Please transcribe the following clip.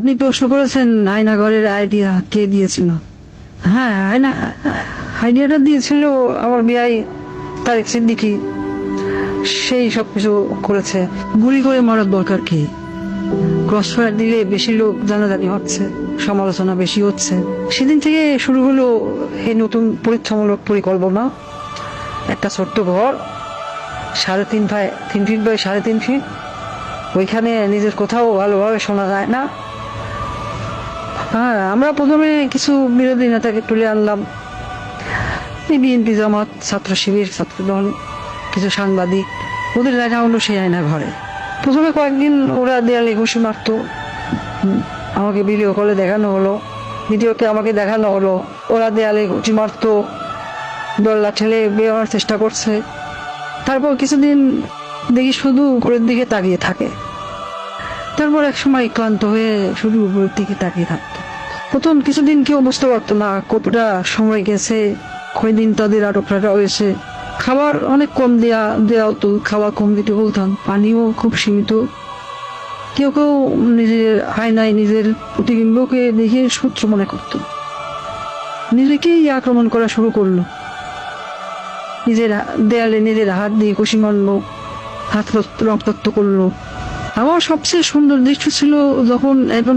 আপনি প্রশ্ন করেছেন আয়নাঘরের আইডিয়া কে দিয়েছিল। হ্যাঁ, আইডিয়াটা দিয়েছিল আমার বিআই তারেক সিদ্দিকী। সেই সবকিছু করেছে। গুলি করে মারার দরকার কি? ক্রস ফায়ার দিলে বেশি লোক জানাজানি হচ্ছে, সমালোচনা বেশি হচ্ছে। সেদিন থেকে শুরু হলো এই নতুন পরীক্ষামূলক পরিকল্পনা। একটা ছোট্ট ঘর, 3.5 ফিট বাই 3.5 ফিট। ওইখানে নিজের কোথাও ভালোভাবে শোনা যায় না। হ্যাঁ, আমরা প্রথমে কিছু বিরোধী নেতাকে তুলে আনলাম, বিএনপি, জামাত, ছাত্র শিবির, ছাত্রদল, কিছু সাংবাদিক। ওদের দেখা হলো সেই আয়না ঘরে। প্রথমে কয়েকদিন ওরা দেয়ালে ঘুষি মারতো। আমাকে ভিডিও কলে দেখানো হলো, ভিডিওতে আমাকে দেখানো হলো ওরা দেয়ালে ঘুষি মারতো, দল্লা ঠেলে বেরোনোর চেষ্টা করছে। তারপর কিছুদিন দেখি শুধু উপরের দিকে তাকিয়ে থাকে। তারপর এক সময় ক্লান্ত হয়ে শুধু উপরের দিকে তাকিয়ে থাকতো। প্রথম কিছুদিন কেউ বুঝতে পারতো না কতটা সময় গেছে, কয়দিন তাদের আটকটা হয়েছে। খাবার অনেক কম দেওয়া হতো, খাবার কম দিতে বলতাম, পানিও খুব সীমিত। কেউ কেউ নিজের আয়নায় নিজের প্রতিবিম্বকে দেখে শত্রু মনে করত, নিজেকেই আক্রমণ করা শুরু করলো। নিজের দেয়ালে নিজের হাত দিয়ে কুশি মারলো, হাত রক্তাক্ত করলো। আমার সবচেয়ে সুন্দর দৃশ্য ছিল যখন একজন